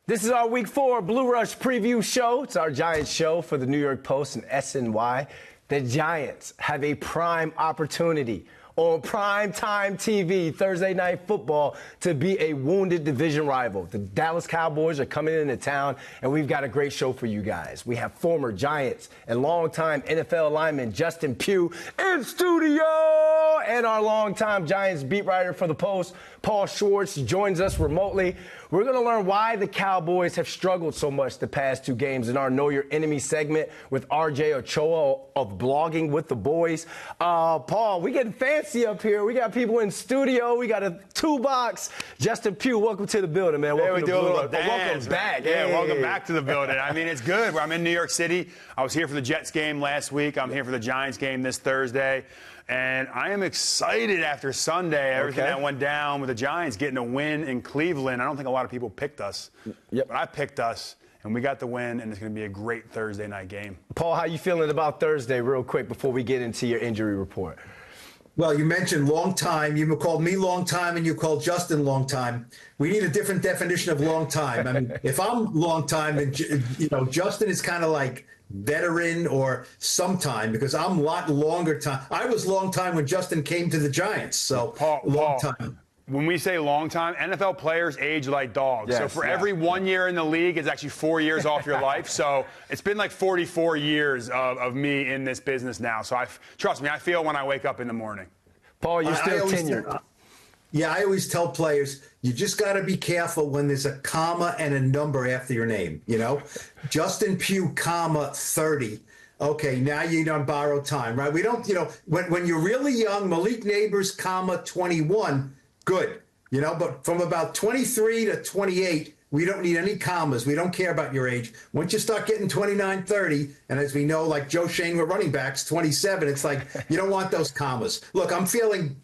This is our Week 4 Blue Rush preview show. It's our Giants show for the New York Post and SNY. The Giants have a prime opportunity on primetime TV, Thursday Night Football, to be a wounded division rival. The Dallas Cowboys are coming into town, and we've got a great show for you guys. We have former Giants and longtime NFL lineman Justin Pugh in studio, and our longtime Giants beat writer for the Post, Paul Schwartz, joins us remotely. We're going to learn why the Cowboys have struggled so much the past two games in our Know Your Enemy segment with RJ Ochoa of Blogging with the Boys. Paul, we getting fancy up here. We got people in studio. We got a two-box. Justin Pugh, welcome to the building, man. Welcome we do a little dance. Welcome back. Yeah, welcome back to the building. I mean, it's good. I'm in New York City. I was here for the Jets game last week. I'm here for the Giants game this Thursday. And I am excited after Sunday, everything that went down with the Giants getting a win in Cleveland. I don't think a lot of people picked us. But I picked us, and we got the win, and it's going to be a great Thursday night game. Paul, how you feeling about Thursday real quick before we get into your injury report? Well, you mentioned long time. You called me long time, and you called Justin long time. We need a different definition of long time. I mean, if I'm long time, then Justin is kind of like veteran or sometime, because I'm a lot longer time. I was long time when Justin came to the Giants, so long time. When we say long time, NFL players age like dogs. Yes, so for every 1 year in the league, it's actually 4 years off your life. So it's been like 44 years of me in this business now. So trust me, I feel when I wake up in the morning. Paul, you're still tenured. Yeah, I always tell players, you just got to be careful when there's a comma and a number after your name, Justin Pugh, comma, 30. Okay, now you don't borrow time, right? We don't, when you're really young, Malik Nabers, comma, 21, good. But from about 23 to 28, we don't need any commas. We don't care about your age. Once you start getting 29, 30, and as we know, like Joe Shane with running backs, 27, it's like you don't want those commas. Look, I'm feeling...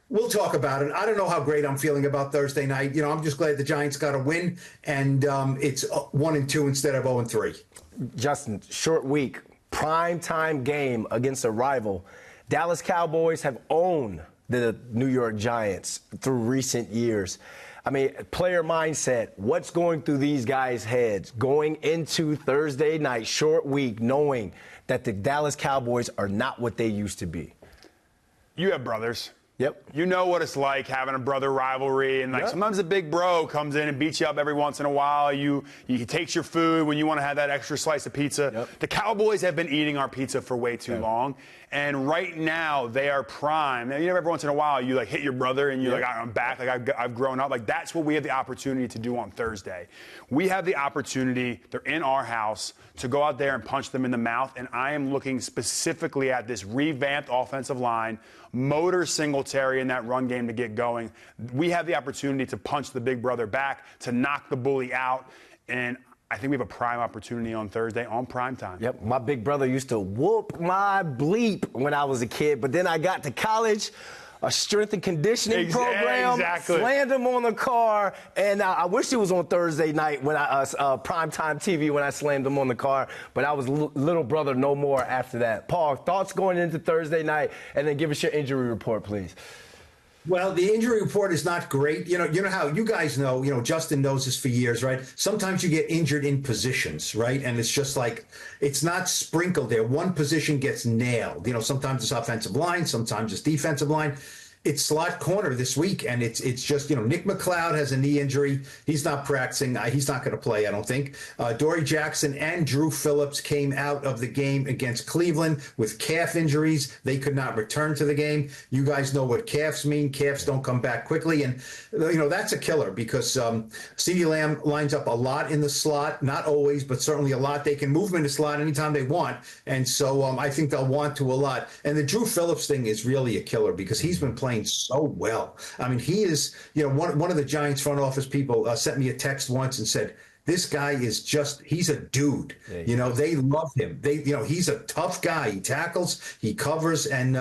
We'll talk about it. I don't know how great I'm feeling about Thursday night. I'm just glad the Giants got a win, and it's 1-2 instead of 0-3. Justin, short week, prime time game against a rival. Dallas Cowboys have owned the New York Giants through recent years. I mean, player mindset, what's going through these guys' heads going into Thursday night, short week, knowing that the Dallas Cowboys are not what they used to be? You have brothers. Yep. You know what it's like having a brother rivalry, and sometimes a big bro comes in and beats you up every once in a while. He takes your food when you want to have that extra slice of pizza. Yep. The Cowboys have been eating our pizza for way too long, and right now they are prime. And every once in a while you hit your brother and you're like, I'm back, I've grown up. That's what we have the opportunity to do on Thursday. We have the opportunity, they're in our house, to go out there and punch them in the mouth, and I am looking specifically at this revamped offensive line, motor Singletary in that run game to get going. We have the opportunity to punch the big brother back, to knock the bully out, and I think we have a prime opportunity on Thursday on prime time. Yep, my big brother used to whoop my bleep when I was a kid, but then I got to college, a strength and conditioning program, slammed him on the car, and I wish it was on Thursday night when primetime TV when I slammed him on the car, but I was little brother no more after that. Paul, thoughts going into Thursday night, and then give us your injury report, please. Well, the injury report is not great. You know how you guys know, Justin knows this for years, right? Sometimes you get injured in positions, right? And it's just like, it's not sprinkled there. One position gets nailed. Sometimes it's offensive line, sometimes it's defensive line. It's slot corner this week, and it's just, Nick McLeod has a knee injury. He's not practicing. He's not going to play, I don't think. Dory Jackson and Drew Phillips came out of the game against Cleveland with calf injuries. They could not return to the game. You guys know what calves mean. Calves don't come back quickly, and, that's a killer because CeeDee Lamb lines up a lot in the slot, not always, but certainly a lot. They can move him in the slot anytime they want, and so I think they'll want to a lot. And the Drew Phillips thing is really a killer because he's been playing so well. I mean, he is, one of the Giants front office people sent me a text once and said, this guy is he's a dude. They love him. He's a tough guy. He tackles, he covers, and,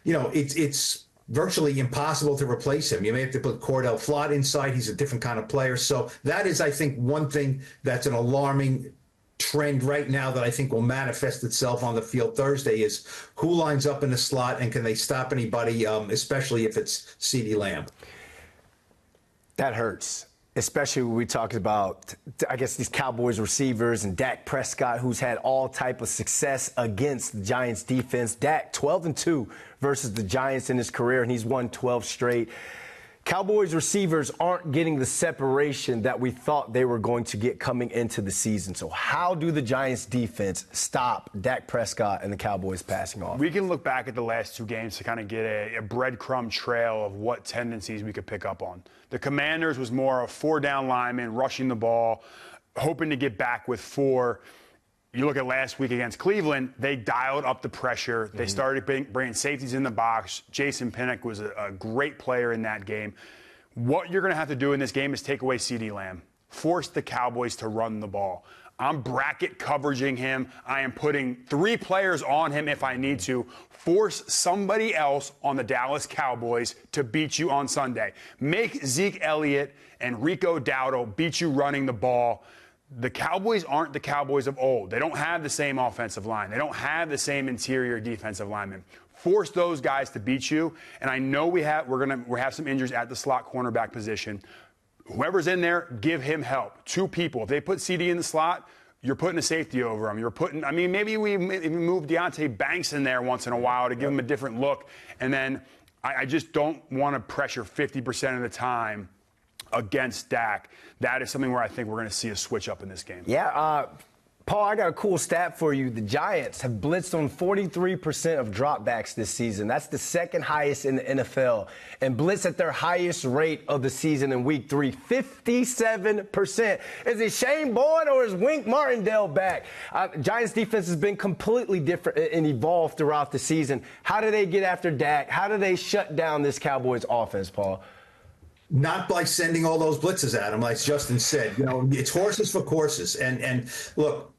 it's virtually impossible to replace him. You may have to put Cordell Flott inside. He's a different kind of player. So that is, I think, one thing that's an alarming trend right now that I think will manifest itself on the field Thursday is who lines up in the slot and can they stop anybody, especially if it's CeeDee Lamb. That hurts. especially when we talk about, I guess, these Cowboys receivers and Dak Prescott, who's had all type of success against the Giants defense. Dak 12-2 versus the Giants in his career, and he's won 12 straight. Cowboys receivers aren't getting the separation that we thought they were going to get coming into the season. So how do the Giants defense stop Dak Prescott and the Cowboys passing off? We can look back at the last two games to kind of get a breadcrumb trail of what tendencies we could pick up on. The Commanders was more a four-down lineman, rushing the ball, hoping to get back with four. You look at last week against Cleveland, they dialed up the pressure. They started bringing safeties in the box. Jason Pinnock was a great player in that game. What you're going to have to do in this game is take away CeeDee Lamb. Force the Cowboys to run the ball. I'm bracket coveraging him. I am putting 3 players on him if I need to. Force somebody else on the Dallas Cowboys to beat you on Sunday. Make Zeke Elliott and Rico Dowdle beat you running the ball. The Cowboys aren't the Cowboys of old. They don't have the same offensive line. They don't have the same interior defensive linemen. Force those guys to beat you. And I know we have some injuries at the slot cornerback position. Whoever's in there, give him help. 2 people. If they put CD in the slot, you're putting a safety over him. Maybe we move Deonte Banks in there once in a while to give him a different look. And then I just don't want to pressure 50% of the time against Dak. That is something where I think we're going to see a switch up in this game. Yeah, Paul, I got a cool stat for you. The Giants have blitzed on 43% of dropbacks this season. That's the second highest in the NFL. And blitz at their highest rate of the season in week 3, 57%. Is it Shane Bowen or is Wink Martindale back? Giants defense has been completely different and evolved throughout the season. How do they get after Dak? How do they shut down this Cowboys offense, Paul? Not by sending all those blitzes at him, like Justin said. It's horses for courses. And look,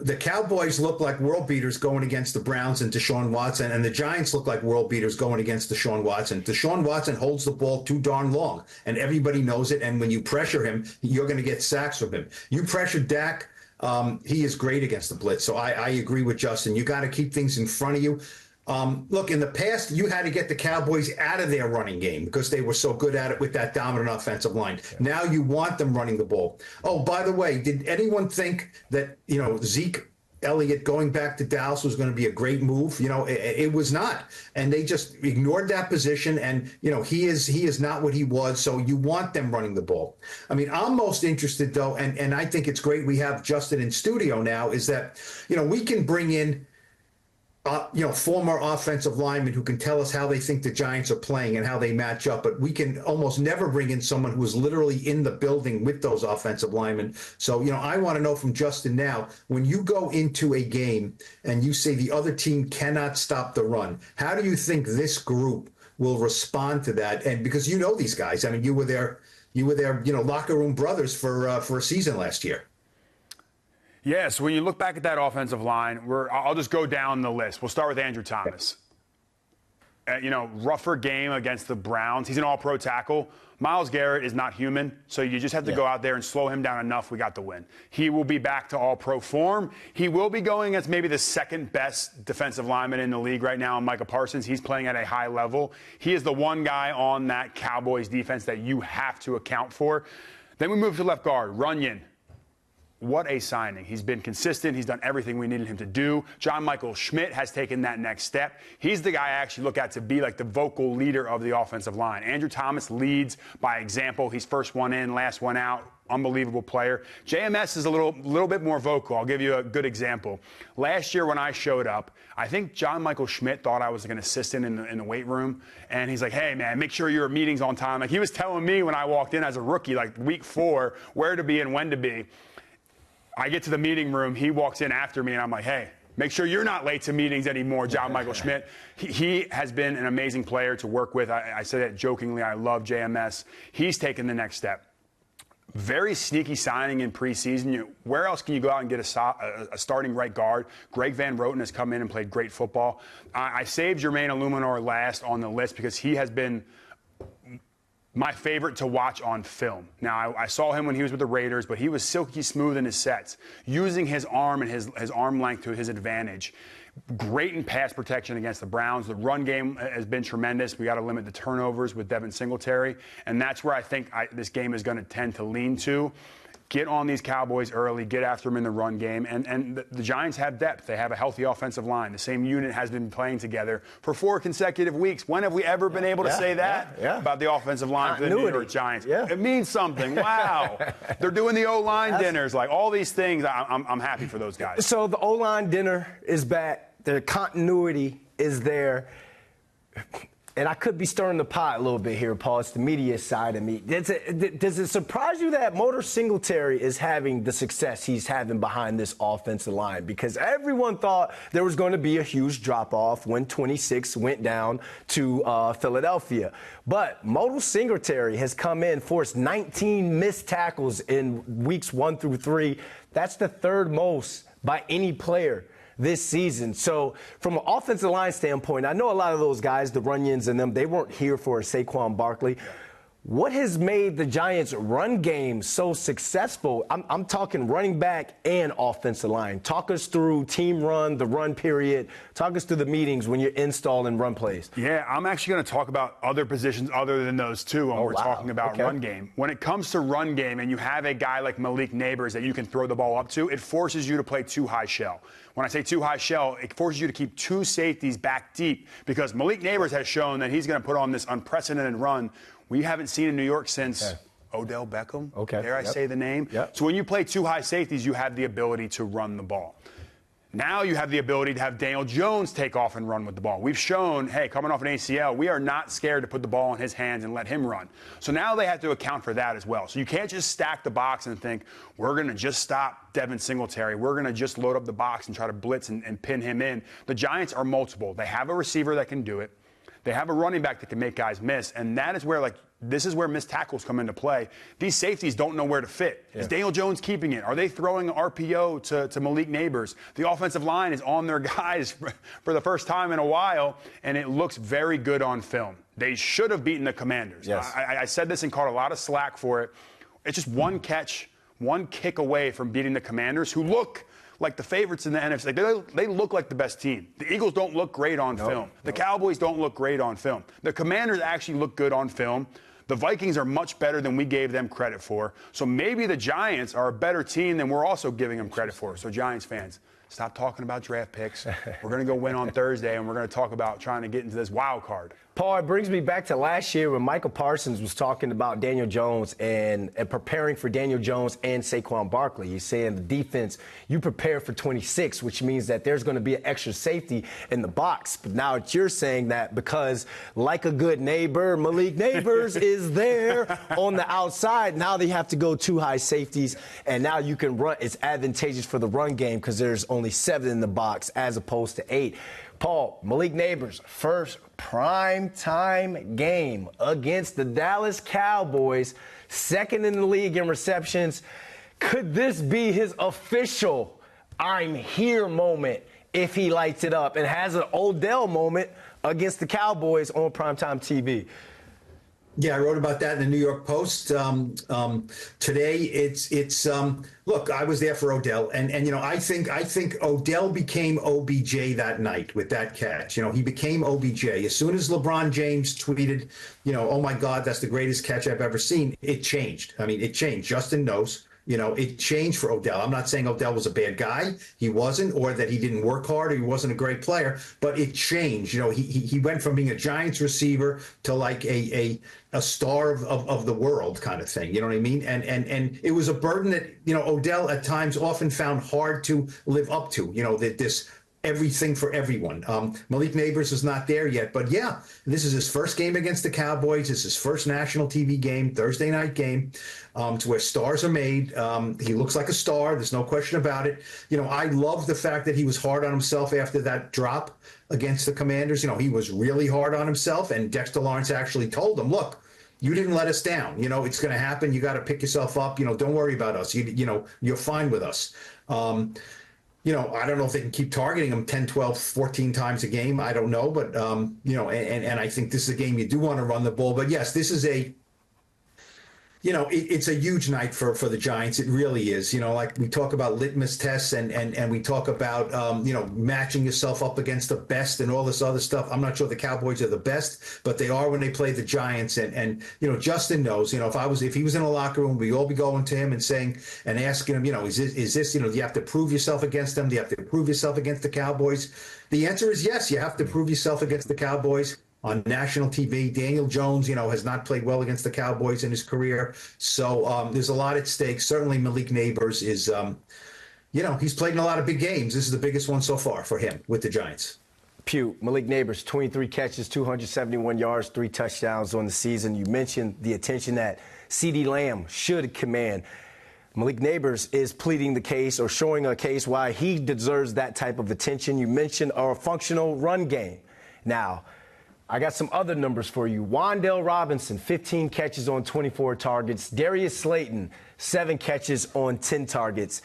the Cowboys look like world beaters going against the Browns and Deshaun Watson, and the Giants look like world beaters going against Deshaun Watson. Deshaun Watson holds the ball too darn long, and everybody knows it. And when you pressure him, you're going to get sacks from him. You pressure Dak, he is great against the blitz. So I agree with Justin. You got to keep things in front of you. Look, in the past, you had to get the Cowboys out of their running game because they were so good at it with that dominant offensive line. Now you want them running the ball. Oh, by the way, did anyone think that, Zeke Elliott going back to Dallas was going to be a great move? It was not. And they just ignored that position. And, he is not what he was. So you want them running the ball. I'm most interested, though, and I think it's great we have Justin in studio now, is that, we can bring in former offensive linemen who can tell us how they think the Giants are playing and how they match up. But we can almost never bring in someone who is literally in the building with those offensive linemen. So, I want to know from Justin now, when you go into a game and you say the other team cannot stop the run, how do you think this group will respond to that? And because these guys, you were their locker room brothers for a season last year. Yeah, so when you look back at that offensive line, I'll just go down the list. We'll start with Andrew Thomas. Rougher game against the Browns. He's an all-pro tackle. Myles Garrett is not human, so you just have to go out there and slow him down enough. We got the win. He will be back to all-pro form. He will be going as maybe the second best defensive lineman in the league right now, Micah Parsons. He's playing at a high level. He is the one guy on that Cowboys defense that you have to account for. Then we move to left guard, Runyon. What a signing. He's been consistent. He's done everything we needed him to do. John Michael Schmidt has taken that next step. He's the guy I actually look at to be like the vocal leader of the offensive line. Andrew Thomas leads by example. He's first one in, last one out. Unbelievable player. JMS is a little bit more vocal. I'll give you a good example. Last year when I showed up, I think John Michael Schmidt thought I was like an assistant in the weight room. And he's like, hey, man, make sure your meeting's on time. Like he was telling me when I walked in as a rookie, like week 4, where to be and when to be. I get to the meeting room, he walks in after me, and I'm like, hey, make sure you're not late to meetings anymore, John Michael Schmidt. He has been an amazing player to work with. I say that jokingly. I love JMS. He's taken the next step. Very sneaky signing in preseason. Where else can you go out and get a starting right guard? Greg Van Roten has come in and played great football. I saved Jermaine Illuminor last on the list because he has been my favorite to watch on film. Now, I saw him when he was with the Raiders, but he was silky smooth in his sets, using his arm and his arm length to his advantage. Great in pass protection against the Browns. The run game has been tremendous. We got to limit the turnovers with Devin Singletary, and that's where I think this game is going to tend to lean to. Get on these Cowboys early, get after them in the run game, and the Giants have depth. They have a healthy offensive line. The same unit has been playing together for 4 consecutive weeks. When have we ever been able to say that about the offensive line for the New York Giants? It means something. Wow. They're doing the O-line dinners, like all these things. I'm happy for those guys. So the O-line dinner is back. The continuity is there. And I could be stirring the pot a little bit here, Paul. It's the media side of me. Does it surprise you that Motor Singletary is having the success he's having behind this offensive line? Because everyone thought there was going to be a huge drop-off when 26 went down to Philadelphia. But Motor Singletary has come in, forced 19 missed tackles in weeks 1 through 3. That's the third most by any player this season. So from an offensive line standpoint, I know a lot of those guys, the Runyons and them, they weren't here for Saquon Barkley. What has made the Giants' run game so successful? I'm talking running back and offensive line. Talk us through team run, the run period. Talk us through the meetings when you're installing run plays. Yeah, I'm actually going to talk about other positions other than those two when we're talking about run game. When it comes to run game and you have a guy like Malik Nabers that you can throw the ball up to, it forces you to play too high shell. When I say too high shell, it forces you to keep 2 safeties back deep because Malik Nabers has shown that he's going to put on this unprecedented run we haven't seen in New York since Odell Beckham. Dare I say the name? So when you play 2 high safeties, you have the ability to run the ball. Now you have the ability to have Daniel Jones take off and run with the ball. We've shown, hey, coming off an ACL, we are not scared to put the ball in his hands and let him run. So now they have to account for that as well. So you can't just stack the box and think, we're going to just stop Devin Singletary. We're going to just load up the box and try to blitz and pin him in. The Giants are multiple. They have a receiver that can do it. They have a running back that can make guys miss, and that is where, this is where missed tackles come into play. These safeties don't know where to fit. Is Daniel Jones keeping it? Are they throwing an RPO to Malik Nabers? The offensive line is on their guys for the first time in a while, and it looks very good on film. They should have beaten the Commanders. I said this and caught a lot of slack for it. It's just one catch, one kick away from beating the Commanders, who look like the favorites in the NFC. They look like the best team. The Eagles don't look great on film. The Cowboys don't look great on film. The Commanders actually look good on film. The Vikings are much better than we gave them credit for. So maybe the Giants are a better team than we're also giving them credit for. So Giants fans, stop talking about draft picks. We're going to go win on Thursday, and we're going to talk about trying to get into this wild card. Paul, it brings me back to last year when Michael Parsons was talking about Daniel Jones and preparing for Daniel Jones and Saquon Barkley. He's saying the defense, you prepare for 26, which means that there's going to be an extra safety in the box. But now you're saying that because, like a good neighbor, Malik Nabers is there on the outside. Now they have to go 2 high safeties, and now you can run. It's advantageous for the run game because there's only 7 in the box as opposed to 8. Paul, Malik Nabers, first prime time game against the Dallas Cowboys, 2nd in the league in receptions. Could this be his official I'm here moment if he lights it up and has an Odell moment against the Cowboys on primetime TV? Yeah, I wrote about that in the New York Post today. It's look, I was there for Odell, and I think Odell became OBJ that night with that catch. He became OBJ as soon as LeBron James tweeted, oh my God, that's the greatest catch I've ever seen. It changed. I mean, it changed. Justin knows. It changed for Odell. I'm not saying Odell was a bad guy. He wasn't, or that he didn't work hard, or he wasn't a great player, but it changed. He went from being a Giants receiver to like a star of the world kind of thing. You know what I mean? And it was a burden that, Odell at times often found hard to live up to, that this everything for everyone. Malik Nabers is not there yet, but yeah, this is his first game against the Cowboys. It's his first national TV game, Thursday night game, to where stars are made. He looks like a star. There's no question about it. I love the fact that he was hard on himself after that drop against the Commanders. He was really hard on himself, and Dexter Lawrence actually told him, look, you didn't let us down. It's going to happen. You got to pick yourself up. Don't worry about us. You're fine with us. I don't know if they can keep targeting him 10, 12, 14 times a game. I don't know. But, and I think this is a game you do want to run the ball. But, yes, this is a It's a huge night for the Giants. It really is. Like we talk about litmus tests and we talk about, matching yourself up against the best and all this other stuff. I'm not sure the Cowboys are the best, but they are when they play the Giants. And Justin knows, if he was in a locker room, we'd all be going to him and saying and asking him, is this, do you have to prove yourself against them? Do you have to prove yourself against the Cowboys? The answer is yes. You have to prove yourself against the Cowboys. On national TV, Daniel Jones, has not played well against the Cowboys in his career. So there's a lot at stake. Certainly Malik Nabers is, he's played in a lot of big games. This is the biggest one so far for him with the Giants. Pugh, Malik Nabers, 23 catches, 271 yards, 3 touchdowns on the season. You mentioned the attention that CeeDee Lamb should command. Malik Nabers is pleading the case or showing a case why he deserves that type of attention. You mentioned a functional run game. Now, I got some other numbers for you. Wan'Dale Robinson, 15 catches on 24 targets. Darius Slayton, 7 catches on 10 targets.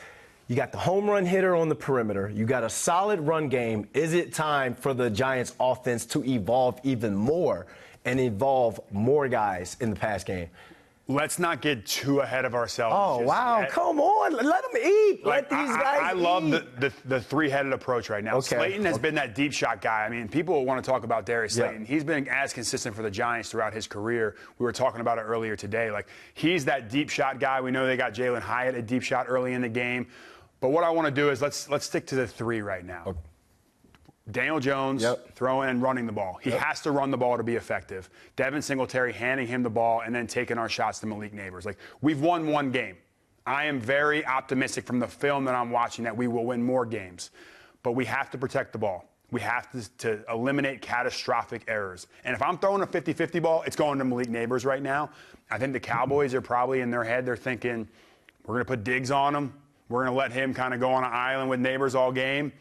You got the home run hitter on the perimeter. You got a solid run game. Is it time for the Giants offense to evolve even more and involve more guys in the pass game? Let's not get too ahead of ourselves. Oh, wow. Yet. Come on. Let them eat. Like, Let these guys I eat. love the three-headed approach right now. Okay. Slayton has been that deep shot guy. I mean, people want to talk about Darius Slayton. Yeah. He's been as consistent for the Giants throughout his career. We were talking about it earlier today. Like, he's that deep shot guy. We know they got Jalen Hyatt, a deep shot early in the game. But what I want to do is let's stick to the 3 right now. Okay. Daniel Jones throwing and running the ball. He has to run the ball to be effective. Devin Singletary handing him the ball and then taking our shots to Malik Nabers. Like, we've won 1 game. I am very optimistic from the film that I'm watching that we will win more games. But we have to protect the ball. We have to eliminate catastrophic errors. And if I'm throwing a 50-50 ball, it's going to Malik Nabers right now. I think the Cowboys are probably in their head, they're thinking, we're going to put Diggs on him. We're going to let him kind of go on an island with Nabers all game.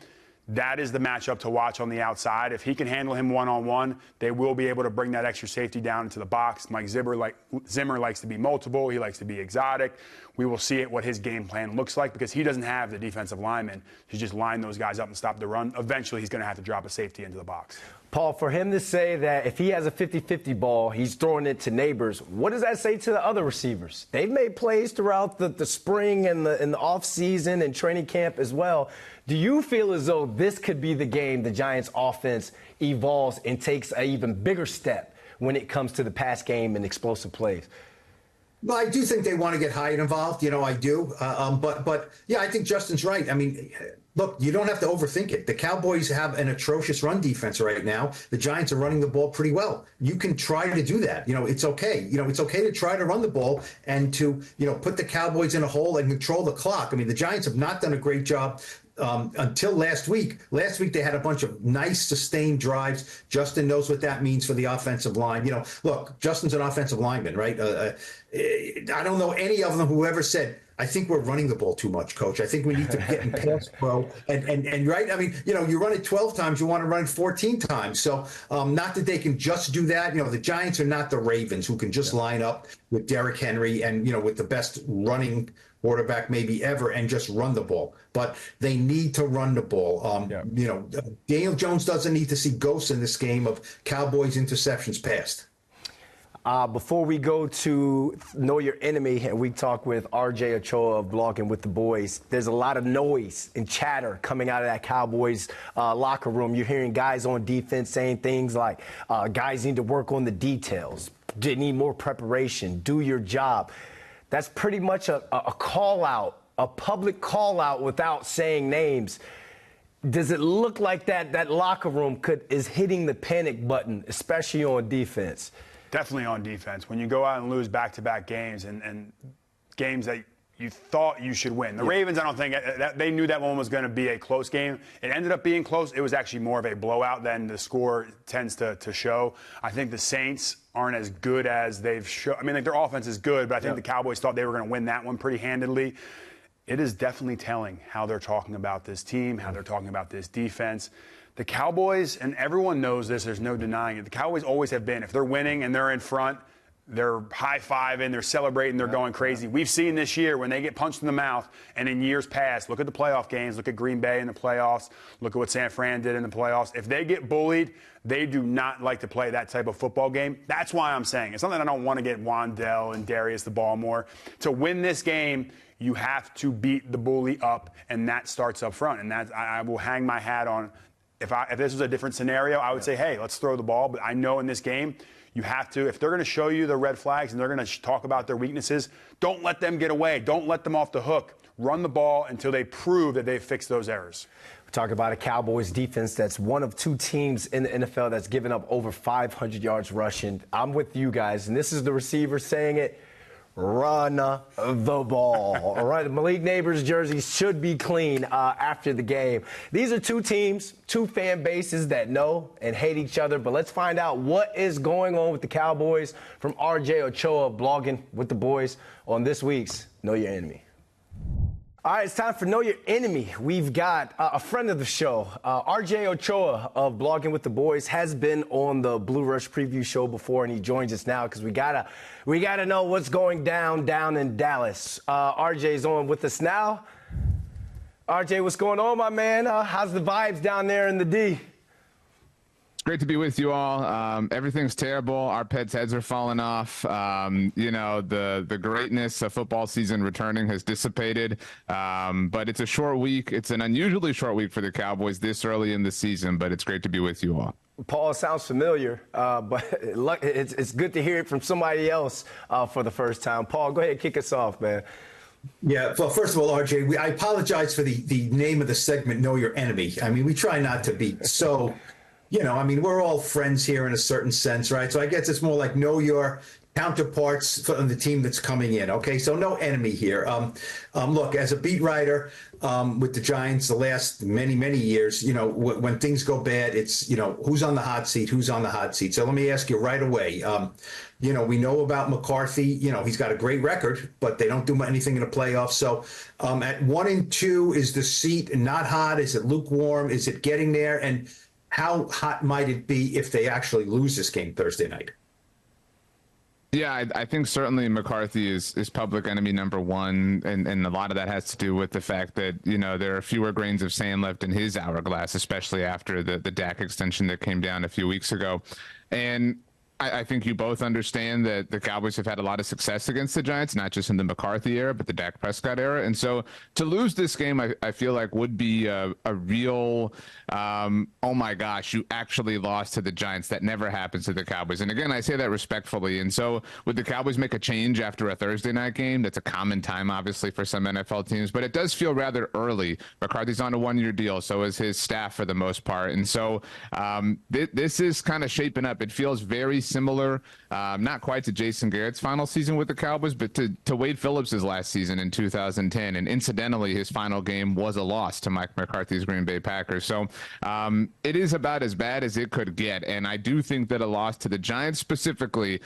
That is the matchup to watch on the outside. If he can handle him one-on-one, they will be able to bring that extra safety down into the box. Mike Zimmer likes to be multiple. He likes to be exotic. We will see what his game plan looks like because he doesn't have the defensive linemen to just line those guys up and stop the run. Eventually, he's going to have to drop a safety into the box. Paul, for him to say that if he has a 50-50 ball, he's throwing it to Nabers, what does that say to the other receivers? They've made plays throughout the spring and the offseason and training camp as well. Do you feel as though this could be the game the Giants offense evolves and takes an even bigger step when it comes to the pass game and explosive plays? Well, I do think they want to get Hyatt involved. I do. But yeah, I think Justin's right. I mean, look, you don't have to overthink it. The Cowboys have an atrocious run defense right now. The Giants are running the ball pretty well. You can try to do that. It's okay. It's okay to try to run the ball and to, put the Cowboys in a hole and control the clock. I mean, the Giants have not done a great job until last week. Last week, they had a bunch of nice, sustained drives. Justin knows what that means for the offensive line. Look, Justin's an offensive lineman, right? I don't know any of them who ever said, I think we're running the ball too much, Coach. I think we need to get in pass pro. And right, I mean, you run it 12 times, you want to run it 14 times. So not that they can just do that. The Giants are not the Ravens who can just line up with Derrick Henry and, with the best running quarterback maybe ever and just run the ball. But they need to run the ball. Daniel Jones doesn't need to see ghosts in this game of Cowboys interceptions passed. Before we go to Know Your Enemy and we talk with RJ Ochoa of Blogging with the Boys, there's a lot of noise and chatter coming out of that Cowboys locker room. You're hearing guys on defense saying things like, guys need to work on the details, they need more preparation, do your job. That's pretty much a call out, a public call out without saying names. Does it look like that locker room is hitting the panic button, especially on defense? Definitely on defense. When you go out and lose back-to-back games and games that you thought you should win. The Ravens, I don't think, they knew that one was going to be a close game. It ended up being close. It was actually more of a blowout than the score tends to show. I think the Saints aren't as good as they've shown. I mean, their offense is good, but I think the Cowboys thought they were going to win that one pretty handedly. It is definitely telling how they're talking about this team, how they're talking about this defense. The Cowboys, and everyone knows this, there's no denying it, the Cowboys always have been, if they're winning and they're in front, they're high-fiving, they're celebrating, they're going crazy. We've seen this year when they get punched in the mouth, and in years past, look at the playoff games, look at Green Bay in the playoffs, look at what San Fran did in the playoffs. If they get bullied, they do not like to play that type of football game. That's why I'm saying it's not that I don't want to get Wandell and Darius the ball more. To win this game, you have to beat the bully up, and that starts up front. And that I will hang my hat on. If this was a different scenario, I would say, hey, let's throw the ball. But I know in this game, you have to, if they're going to show you the red flags and they're going to talk about their weaknesses, don't let them get away. Don't let them off the hook. Run the ball until they prove that they've fixed those errors. We talk about a Cowboys defense that's one of two teams in the NFL that's given up over 500 yards rushing. I'm with you guys, and this is the receiver saying it. Run the ball. All right, Malik Nabers' jersey should be clean after the game. These are two teams, two fan bases that know and hate each other. But let's find out what is going on with the Cowboys from RJ Ochoa, blogging with the boys on this week's Know Your Enemy. All right, it's time for Know Your Enemy. We've got a friend of the show, RJ Ochoa of Blogging with the Boys, has been on the Blue Rush preview show before, and he joins us now because we gotta know what's going down in Dallas. RJ's on with us now. RJ, what's going on, my man? How's the vibes down there in the D? Great to be with you all. Everything's terrible. Our pets' heads are falling off. The greatness of football season returning has dissipated. But it's a short week. It's an unusually short week for the Cowboys this early in the season, but it's great to be with you all. Paul, sounds familiar, but it's good to hear it from somebody else for the first time. Paul, go ahead and kick us off, man. Yeah, well, first of all, RJ, I apologize for the name of the segment, Know Your Enemy. I mean, we try not to be so... we're all friends here in a certain sense, right? So I guess it's more like know your counterparts on the team that's coming in, okay? So no enemy here. Look, as a beat writer with the Giants the last many, many years, when things go bad, it's, who's on the hot seat, who's on the hot seat. So let me ask you right away. We know about McCarthy. He's got a great record, but they don't do anything in the playoffs. So at 1-2, is the seat not hot? Is it lukewarm? Is it getting there? And how hot might it be if they actually lose this game Thursday night? Yeah, I think certainly McCarthy is public enemy number one, and a lot of that has to do with the fact that, there are fewer grains of sand left in his hourglass, especially after the Dak extension that came down a few weeks ago. And I think you both understand that the Cowboys have had a lot of success against the Giants, not just in the McCarthy era, but the Dak Prescott era. And so to lose this game, I feel like would be a real, oh my gosh, you actually lost to the Giants. That never happens to the Cowboys. And again, I say that respectfully. And so would the Cowboys make a change after a Thursday night game? That's a common time, obviously, for some NFL teams, but it does feel rather early. McCarthy's on a one-year deal, so is his staff for the most part. And so this is kind of shaping up. It feels very similar, not quite to Jason Garrett's final season with the Cowboys, but to Wade Phillips' last season in 2010. And incidentally, his final game was a loss to Mike McCarthy's Green Bay Packers. So it is about as bad as it could get. And I do think that a loss to the Giants specifically,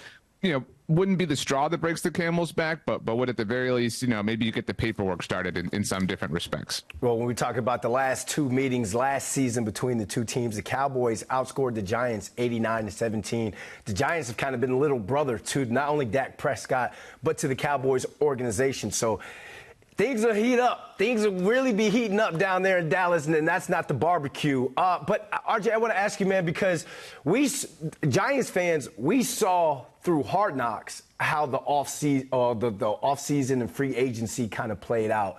wouldn't be the straw that breaks the camel's back, but would at the very least, maybe you get the paperwork started in some different respects. Well, when we talk about the last two meetings last season between the two teams, the Cowboys outscored the Giants 89-17. The Giants have kind of been a little brother to not only Dak Prescott, but to the Cowboys organization. So things will heat up. Things will really be heating up down there in Dallas, and that's not the barbecue. But, RJ, I want to ask you, man, because Giants fans, we saw through Hard Knocks how the offseason and free agency kind of played out.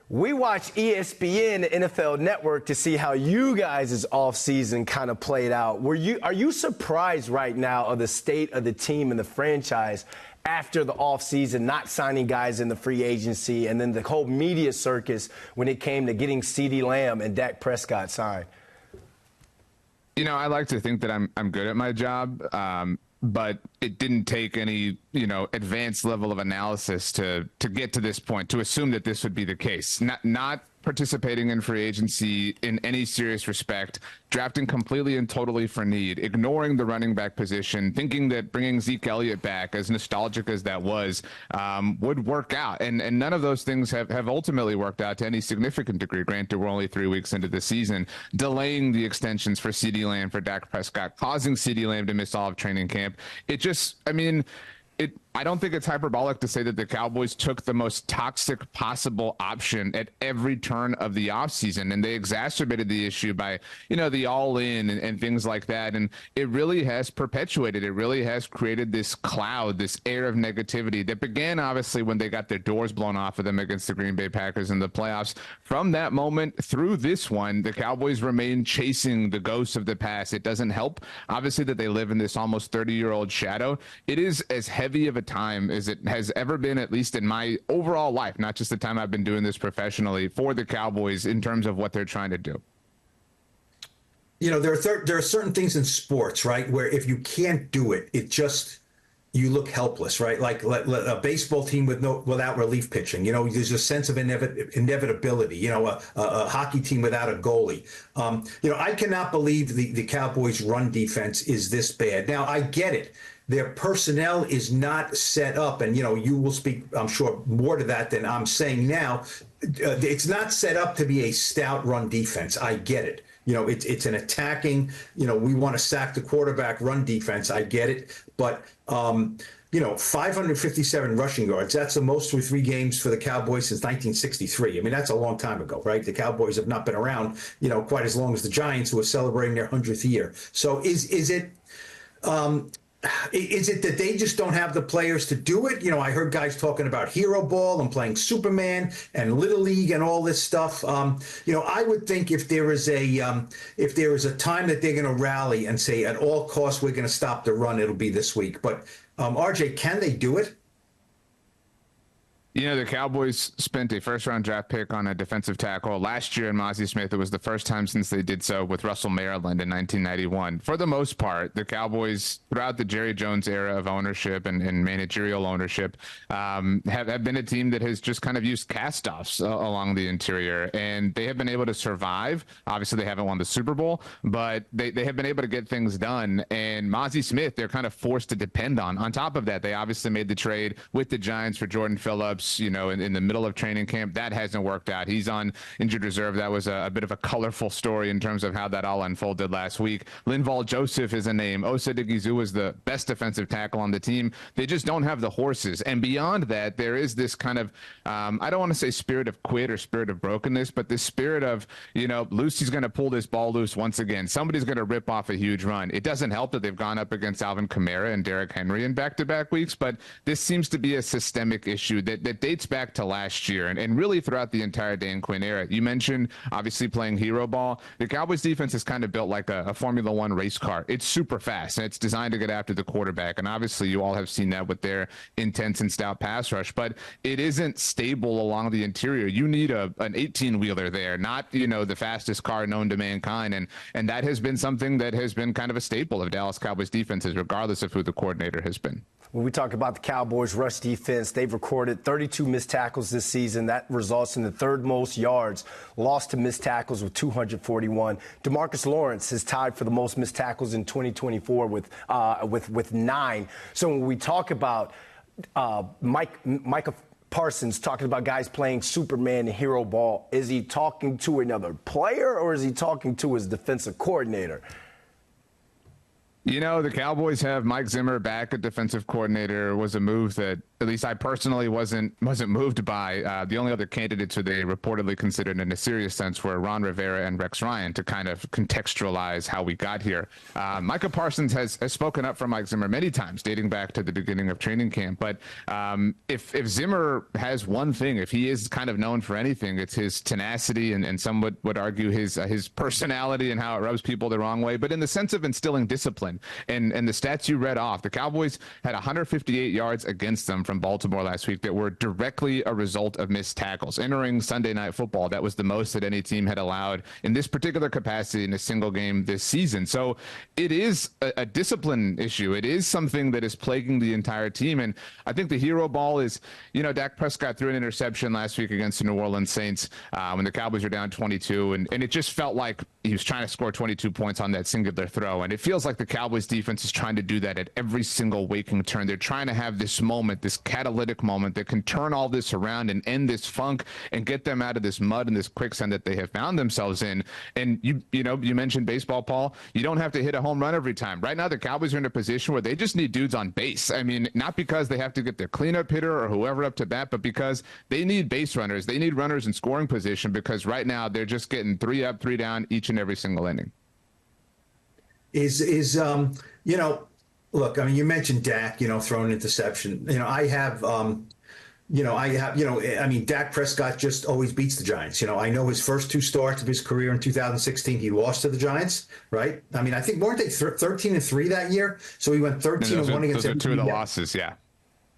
We watch ESPN, the NFL Network, to see how you guys' offseason kind of played out. Are you surprised right now of the state of the team and the franchise after the offseason, not signing guys in the free agency, and then the whole media circus when it came to getting CeeDee Lamb and Dak Prescott signed? I like to think that I'm good at my job, but it didn't take any, advanced level of analysis to get to this point, to assume that this would be the case. Not participating in free agency in any serious respect, drafting completely and totally for need, ignoring the running back position, thinking that bringing Zeke Elliott back, as nostalgic as that was, would work out. And none of those things have ultimately worked out to any significant degree. Granted, we're only 3 weeks into the season, delaying the extensions for CeeDee Lamb, for Dak Prescott, causing CeeDee Lamb to miss all of training camp. It just, I mean, I don't think it's hyperbolic to say that the Cowboys took the most toxic possible option at every turn of the offseason, and they exacerbated the issue by, the all-in and things like that. And it really has perpetuated. It really has created this cloud, this air of negativity that began, obviously, when they got their doors blown off of them against the Green Bay Packers in the playoffs. From that moment through this one, the Cowboys remain chasing the ghosts of the past. It doesn't help, obviously, that they live in this almost 30-year-old shadow. It is as heavy of a time as it has ever been, at least in my overall life, not just the time I've been doing this professionally, for the Cowboys in terms of what they're trying to do. There are certain things in sports, right, where if you can't do it, you look helpless, right? Like a baseball team without relief pitching. There's a sense of inevitability. A hockey team without a goalie. I cannot believe the Cowboys' run defense is this bad. Now, I get it. Their personnel is not set up, and you will speak, I'm sure, more to that than I'm saying now. It's not set up to be a stout run defense. I get it. It's an attacking, we want to sack the quarterback run defense. I get it. But, 557 rushing yards, that's the most through 3 games for the Cowboys since 1963. I mean, that's a long time ago, right? The Cowboys have not been around, quite as long as the Giants, who are celebrating their 100th year. So is it that they just don't have the players to do it? I heard guys talking about hero ball and playing Superman and Little League and all this stuff. I would think if there is a time that they're going to rally and say at all costs we're going to stop the run, it'll be this week. But RJ, can they do it? The Cowboys spent a first-round draft pick on a defensive tackle last year in Mozzie Smith. It was the first time since they did so with Russell Maryland in 1991. For the most part, the Cowboys, throughout the Jerry Jones era of ownership and managerial ownership, have been a team that has just kind of used cast-offs along the interior, and they have been able to survive. Obviously, they haven't won the Super Bowl, but they have been able to get things done. And Mozzie Smith, they're kind of forced to depend on. On top of that, they obviously made the trade with the Giants for Jordan Phillips, in the middle of training camp. That hasn't worked out. He's on injured reserve. That was a bit of a colorful story in terms of how that all unfolded last week. Linval Joseph is a name. Osa Digizu is the best defensive tackle on the team. They just don't have the horses. And beyond that, there is this kind of, I don't want to say spirit of quit or spirit of brokenness, but this spirit of, Lucy's going to pull this ball loose once again. Somebody's going to rip off a huge run. It doesn't help that they've gone up against Alvin Kamara and Derrick Henry in back-to-back weeks, but this seems to be a systemic issue that dates back to last year and really throughout the entire Dan Quinn era. You mentioned obviously playing hero ball. The Cowboys defense is kind of built like a Formula One race car. It's super fast and it's designed to get after the quarterback. And obviously you all have seen that with their intense and stout pass rush, but it isn't stable along the interior. You need an 18-wheeler there, not, the fastest car known to mankind. And that has been something that has been kind of a staple of Dallas Cowboys defenses, regardless of who the coordinator has been. When we talk about the Cowboys' rush defense, they've recorded 32 missed tackles this season. That results in the third most yards lost to missed tackles with 241. DeMarcus Lawrence is tied for the most missed tackles in 2024 with 9. So when we talk about Micah Parsons talking about guys playing Superman and hero ball, is he talking to another player or is he talking to his defensive coordinator? The Cowboys have Mike Zimmer back at defensive coordinator. Was a move that at least I personally wasn't moved by. The only other candidates who they reportedly considered in a serious sense were Ron Rivera and Rex Ryan, to kind of contextualize how we got here. Micah Parsons has spoken up for Mike Zimmer many times, dating back to the beginning of training camp. But if Zimmer has one thing, if he is kind of known for anything, it's his tenacity and some would argue his personality and how it rubs people the wrong way. But in the sense of instilling discipline, and the stats you read off, the Cowboys had 158 yards against them from from Baltimore last week that were directly a result of missed tackles. Entering Sunday Night Football, that was the most that any team had allowed in this particular capacity in a single game this season. So it is a discipline issue. It is something that is plaguing the entire team. And I think the hero ball is, Dak Prescott threw an interception last week against the New Orleans Saints when the Cowboys were down 22. And it just felt like he was trying to score 22 points on that singular throw. And it feels like the Cowboys defense is trying to do that at every single waking turn. They're trying to have this moment, this catalytic moment that can turn all this around and end this funk and get them out of this mud and this quicksand that they have found themselves in. And you mentioned baseball, Paul. You don't have to hit a home run every time. Right now, the Cowboys are in a position where they just need dudes on base. I mean, not because they have to get their cleanup hitter or whoever up to bat, but because they need base runners. They need runners in scoring position because right now they're just getting 3 up, 3 down each and every single inning. Look, I mean, you mentioned Dak, throwing an interception. Dak Prescott just always beats the Giants. I know his first 2 starts of his career in 2016, he lost to the Giants, right? I mean, I think weren't they 13-3 that year? So he went 13-1 against. Those are 2 of the losses, yeah.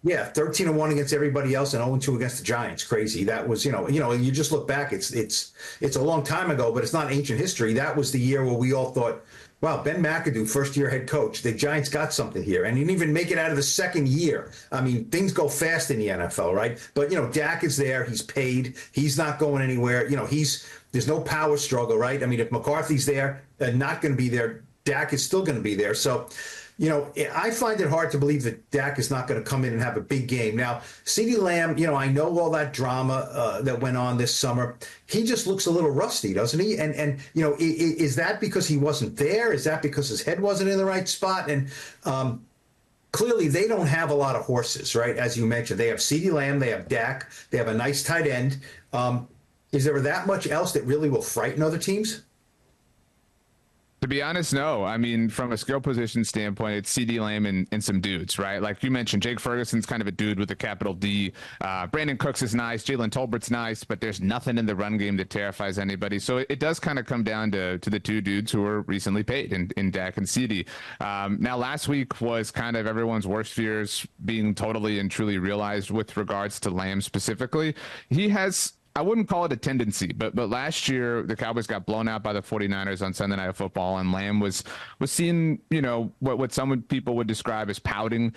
Yeah, 13-1 against everybody else and 0-2 against the Giants. Crazy. That was, you just look back. It's a long time ago, but it's not ancient history. That was the year where we all thought, wow, Ben McAdoo, first-year head coach. The Giants got something here. And he didn't even make it out of the second year. I mean, things go fast in the NFL, right? But, Dak is there. He's paid. He's not going anywhere. There's no power struggle, right? I mean, if McCarthy's there, not going to be there, Dak is still going to be there. So, I find it hard to believe that Dak is not going to come in and have a big game. Now, CeeDee Lamb, I know all that drama that went on this summer. He just looks a little rusty, doesn't he? And is that because he wasn't there? Is that because his head wasn't in the right spot? And clearly they don't have a lot of horses, right? As you mentioned, they have CeeDee Lamb, they have Dak, they have a nice tight end. Is there that much else that really will frighten other teams? To be honest, no. I mean, from a skill position standpoint, it's CeeDee Lamb and some dudes, right? Like you mentioned, Jake Ferguson's kind of a dude with a capital D. Brandon Cooks is nice. Jalen Tolbert's nice, but there's nothing in the run game that terrifies anybody. So it does kind of come down to the 2 dudes who were recently paid in Dak and CeeDee. Now, last week was kind of everyone's worst fears being totally and truly realized with regards to Lamb specifically. He has, I wouldn't call it a tendency, but last year the Cowboys got blown out by the 49ers on Sunday Night Football, and Lamb was seen, what some people would describe as pouting.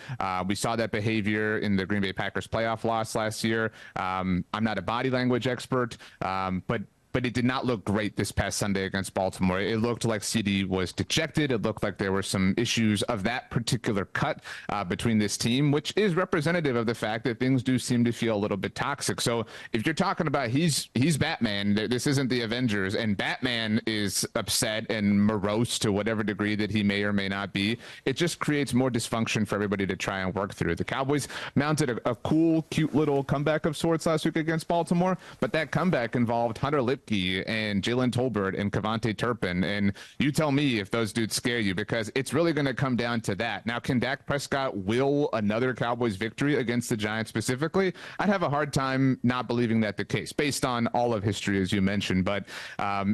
We saw that behavior in the Green Bay Packers playoff loss last year. I'm not a body language expert, but it did not look great this past Sunday against Baltimore. It looked like CeeDee was dejected. It looked like there were some issues of that particular cut between this team, which is representative of the fact that things do seem to feel a little bit toxic. So if you're talking about he's Batman, this isn't the Avengers, and Batman is upset and morose to whatever degree that he may or may not be, it just creates more dysfunction for everybody to try and work through. The Cowboys mounted a cool, cute little comeback of sorts last week against Baltimore, but that comeback involved Hunter Lipke and Jalen Tolbert and Kevontae Turpin. And you tell me if those dudes scare you, because it's really going to come down to that. Now, can Dak Prescott will another Cowboys victory against the Giants specifically? I'd have a hard time not believing that the case based on all of history, as you mentioned. But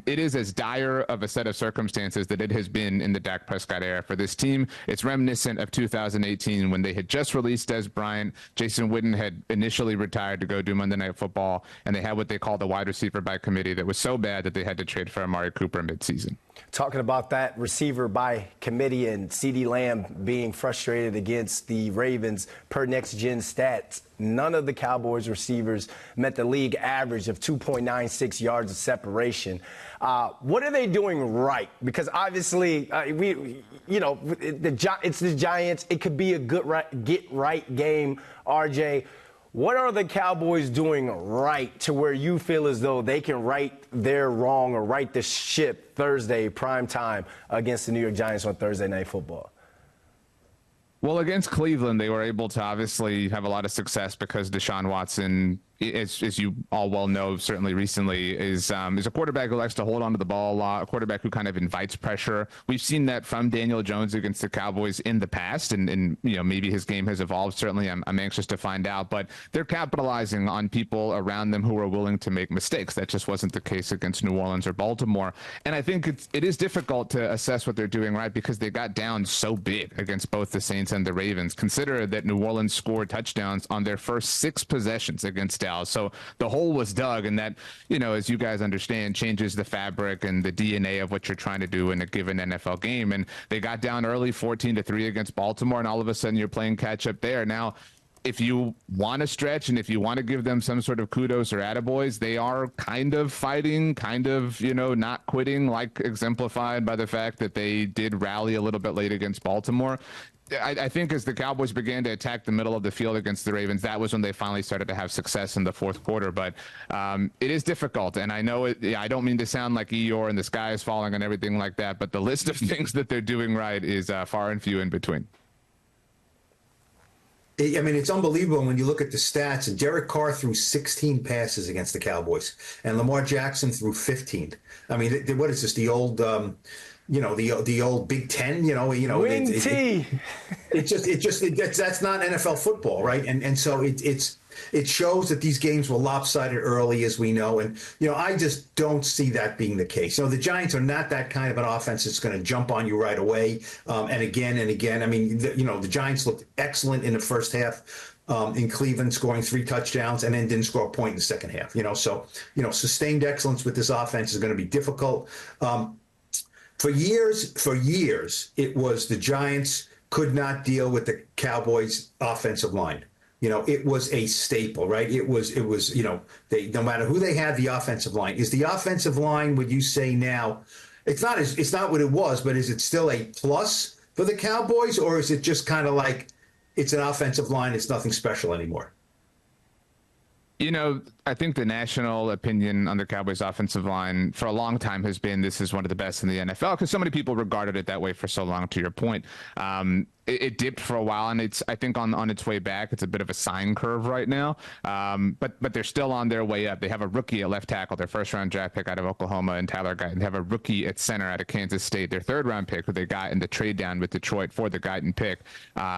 it is as dire of a set of circumstances that it has been in the Dak Prescott era for this team. It's reminiscent of 2018 when they had just released Des Bryant. Jason Witten had initially retired to go do Monday Night Football, and they had what they called the wide receiver by committee that was so bad that they had to trade for Amari Cooper midseason. Talking about that receiver by committee and CeeDee Lamb being frustrated against the Ravens per Next Gen Stats, none of the Cowboys receivers met the league average of 2.96 yards of separation. What are they doing right? Because obviously, it's the Giants. It could be a good get right game, RJ. What are the Cowboys doing right to where you feel as though they can right their wrong or right the ship Thursday prime time against the New York Giants on Thursday Night Football? Well, against Cleveland, they were able to obviously have a lot of success because Deshaun Watson, as you all well know, certainly recently, is a quarterback who likes to hold on to the ball a lot, a quarterback who kind of invites pressure. We've seen that from Daniel Jones against the Cowboys in the past, and maybe his game has evolved. Certainly, I'm anxious to find out, but they're capitalizing on people around them who are willing to make mistakes. That just wasn't the case against New Orleans or Baltimore. And I think it is difficult to assess what they're doing right because they got down so big against both the Saints and the Ravens. Consider that New Orleans scored touchdowns on their first 6 possessions against Dallas. So the hole was dug, and that, as you guys understand, changes the fabric and the DNA of what you're trying to do in a given NFL game. And they got down early 14-3 against Baltimore, and all of a sudden you're playing catch up there. Now, if you want to stretch and if you want to give them some sort of kudos or attaboys, they are kind of fighting, not quitting, like exemplified by the fact that they did rally a little bit late against Baltimore. I think as the Cowboys began to attack the middle of the field against the Ravens, that was when they finally started to have success in the fourth quarter. But it is difficult, and I know I don't mean to sound like Eeyore and the sky is falling and everything like that, but the list of things that they're doing right is far and few in between. I mean, it's unbelievable when you look at the stats. And Derek Carr threw 16 passes against the Cowboys, and Lamar Jackson threw 15. I mean, what is this? The old, the old Big Ten. Wing T. That's not NFL football, right? And so it shows that these games were lopsided early, as we know. And, I just don't see that being the case. The Giants are not that kind of an offense that's going to jump on you right away. And again and again. I mean, the Giants looked excellent in the first half in Cleveland, scoring 3 touchdowns, and then didn't score a point in the second half. So sustained excellence with this offense is going to be difficult. For years, it was the Giants could not deal with the Cowboys' offensive line. It was a staple, right? It was, no matter who they had, the offensive line. Is the offensive line, would you say now, it's not what it was, but is it still a plus for the Cowboys, or is it just kind of like it's an offensive line, it's nothing special anymore? I think the national opinion on the Cowboys offensive line for a long time has been this is one of the best in the NFL because so many people regarded it that way for so long, to your point. It dipped for a while, and it's, I think, on its way back. It's a bit of a sine curve right now, but they're still on their way up. They have a rookie at left tackle, their first-round draft pick out of Oklahoma, and Tyler Guyton. They have a rookie at center out of Kansas State, their third-round pick, who they got in the trade down with Detroit for the Guyton pick,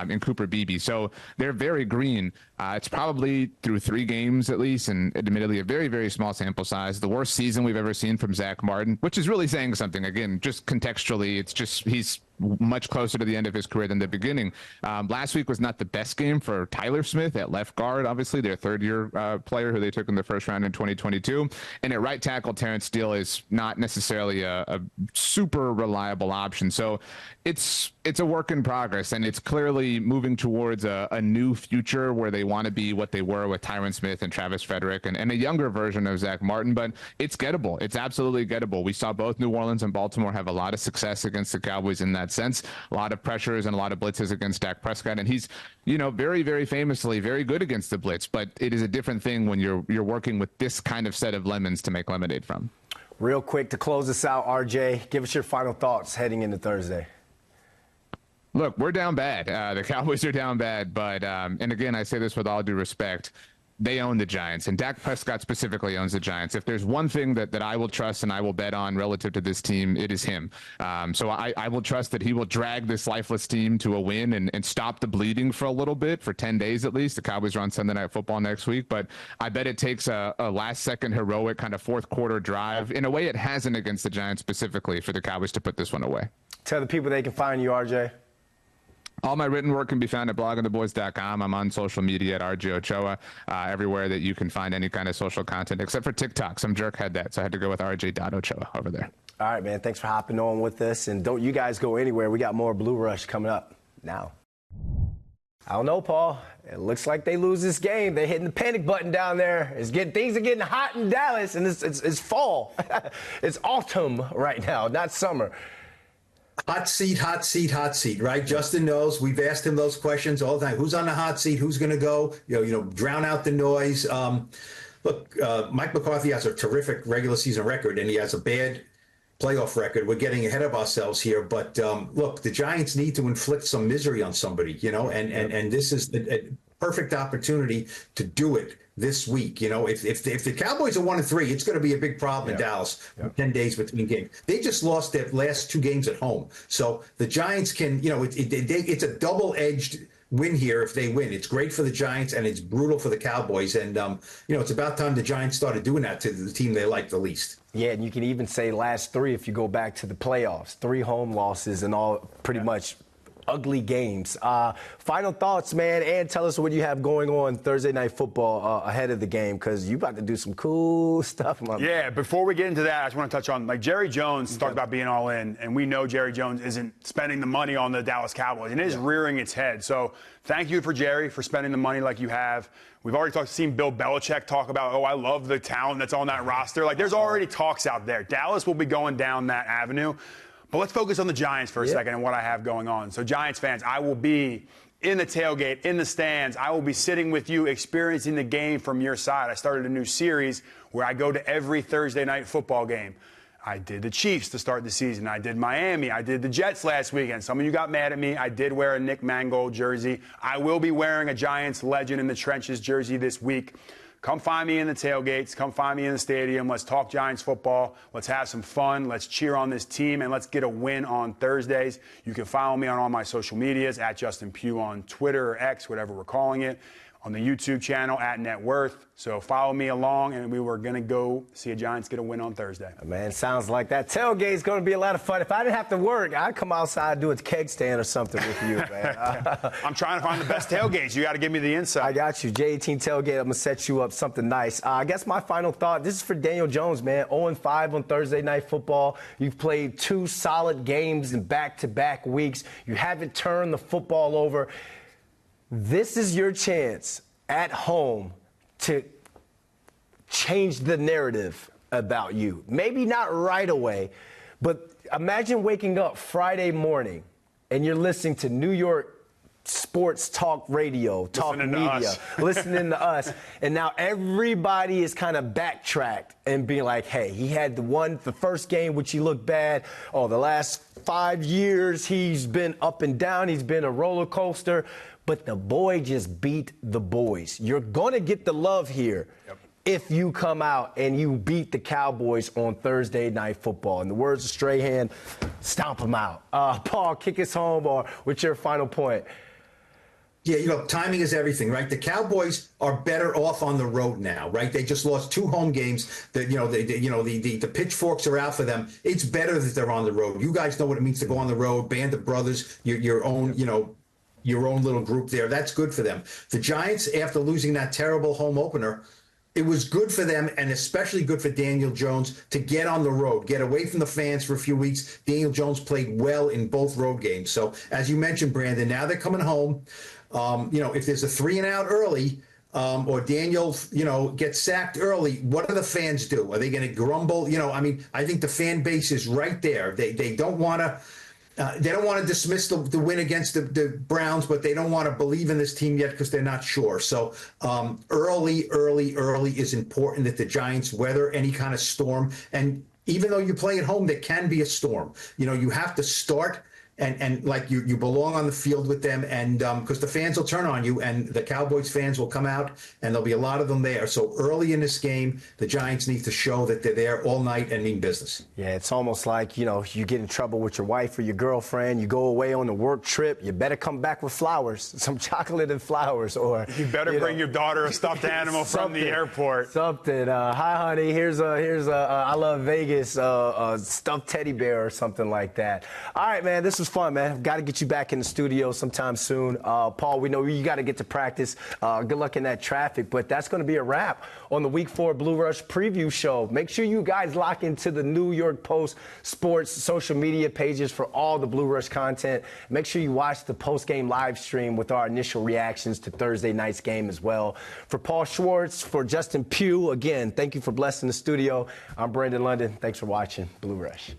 in Cooper Beebe. So they're very green. It's probably through 3 games at least, and admittedly a very, very small sample size. The worst season we've ever seen from Zach Martin, which is really saying something. Again, just contextually, it's just he's much closer to the end of his career than the beginning. Last week was not the best game for Tyler Smith at left guard, obviously, their third-year player who they took in the first round in 2022. And at right tackle, Terrence Steele is not necessarily a super reliable option. So it's a work in progress, and it's clearly moving towards a new future where they want to be what they were with Tyron Smith and Travis Frederick and a younger version of Zach Martin, but it's gettable. It's absolutely gettable. We saw both New Orleans and Baltimore have a lot of success against the Cowboys in that sense, a lot of pressures and a lot of blitzes against Dak Prescott, and he's very, very famously very good against the blitz, but it is a different thing when you're working with this kind of set of lemons to make lemonade from. Real quick to close this out, RJ, give us your final thoughts heading into Thursday. Look, we're down bad. The Cowboys are down bad, but and again, I say this with all due respect, they own the Giants, and Dak Prescott specifically owns the Giants. If there's one thing that I will trust and I will bet on relative to this team, it is him. So I will trust that he will drag this lifeless team to a win and stop the bleeding for a little bit, for 10 days at least. The Cowboys are on Sunday Night Football next week, but I bet it takes a last-second heroic kind of fourth-quarter drive. In a way, it hasn't against the Giants specifically for the Cowboys to put this one away. Tell the people they can find you, RJ. All my written work can be found at bloggingtheboys.com. I'm on social media at RJ Ochoa, everywhere that you can find any kind of social content, except for TikTok. Some jerk had that, so I had to go with RJ.Ochoa over there. All right, man. Thanks for hopping on with us. And don't you guys go anywhere. We got more Blue Rush coming up now. I don't know, Paul. It looks like they lose this game. They're hitting the panic button down there. Things are getting hot in Dallas, and it's fall. It's autumn right now, not summer. Hot seat, right? Justin knows. We've asked him those questions all the time. Who's on the hot seat? Who's going to go? Drown out the noise. Look, Mike McCarthy has a terrific regular season record, and he has a bad playoff record. We're getting ahead of ourselves here, but look, the Giants need to inflict some misery on somebody, and this is perfect opportunity to do it this week. You know, if the Cowboys are 1-3, it's going to be a big problem in Dallas. 10 days between games. They just lost their last 2 games at home, so the Giants can, you know, it's a double-edged win here if they win. It's great for the Giants and it's brutal for the Cowboys. And you know, it's about time the Giants started doing that to the team they like the least. Yeah, and you can even say last 3 if you go back to the playoffs. 3 home losses and all pretty much ugly games. Final thoughts, man, and tell us what you have going on Thursday Night Football ahead of the game, because you about to do some cool stuff, my man. Yeah, before we get into that, I just want to touch on, like, Jerry Jones talked about being all in, and we know Jerry Jones isn't spending the money on the Dallas Cowboys, and it is rearing its head. So thank you for Jerry for spending the money like you have. We've already seen Bill Belichick talk about, I love the talent that's on that roster. Like, there's already talks out there. Dallas will be going down that avenue. But let's focus on the Giants for a second and what I have going on. So, Giants fans, I will be in the tailgate, in the stands. I will be sitting with you, experiencing the game from your side. I started a new series where I go to every Thursday night football game. I did the Chiefs to start the season. I did Miami. I did the Jets last weekend. Some of you got mad at me. I did wear a Nick Mangold jersey. I will be wearing a Giants Legend in the Trenches jersey this week. Come find me in the tailgates. Come find me in the stadium. Let's talk Giants football. Let's have some fun. Let's cheer on this team, and let's get a win on Thursdays. You can follow me on all my social medias, at Justin Pugh on Twitter or X, whatever we're calling it, on the YouTube channel, at Net Worth. So follow me along, and we were going to go see a Giants get a win on Thursday. Man, sounds like that tailgate's going to be a lot of fun. If I didn't have to work, I'd come outside and do a keg stand or something with you, man. I'm trying to find the best tailgates. You got to give me the insight. I got you. J18 tailgate, I'm going to set you up something nice. I guess my final thought, this is for Daniel Jones, man. 0-5 on Thursday Night Football. You've played 2 solid games in back-to-back weeks. You haven't turned the football over. This is your chance at home to change the narrative about you. Maybe not right away, but imagine waking up Friday morning and you're listening to New York sports talk radio, talk media, listening to us, and now everybody is kind of backtracked and being like, hey, he had the first game which he looked bad. Oh, the last 5 years he's been up and down. He's been a roller coaster. But the boy just beat the boys. You're going to get the love here if you come out and you beat the Cowboys on Thursday Night Football. In the words of Strahan, stomp them out. Paul, kick us home, or what's your final point? Yeah, you know, timing is everything, right? The Cowboys are better off on the road now, right? They just lost 2 home games. The pitchforks are out for them. It's better that they're on the road. You guys know what it means to go on the road, band of brothers, your own, your own little group there. That's good for them. The Giants, after losing that terrible home opener, it was good for them, and especially good for Daniel Jones, to get on the road, get away from the fans for a few weeks. Daniel Jones played well in both road games. So, as you mentioned, Brandon, now they're coming home. If there's a 3-and-out early, or Daniel, gets sacked early, what do the fans do? Are they going to grumble? I think the fan base is right there. They don't want to. They don't want to dismiss the win against the Browns, but they don't want to believe in this team yet because they're not sure. So early is important, that the Giants weather any kind of storm. And even though you play at home, there can be a storm. You have to start and like you belong on the field with them, and because the fans will turn on you, and the Cowboys fans will come out, and there'll be a lot of them there. So early in this game, the Giants need to show that they're there all night and mean business. Yeah, it's almost like, you get in trouble with your wife or your girlfriend, you go away on a work trip, you better come back with flowers, some chocolate and flowers, or you better bring your daughter a stuffed animal from the airport. Something. Hi, honey. Here's a I love Vegas stuffed teddy bear or something like that. All right, man. This was fun, man. I've got to get you back in the studio sometime soon. Paul, we know you got to get to practice. Good luck in that traffic. But that's going to be a wrap on the Week 4 Blue Rush preview show. Make sure you guys lock into the New York Post sports social media pages for all the Blue Rush content. Make sure you watch the post-game live stream with our initial reactions to Thursday night's game as well. For Paul Schwartz, for Justin Pugh, again, thank you for blessing the studio. I'm Brandon London. Thanks for watching Blue Rush.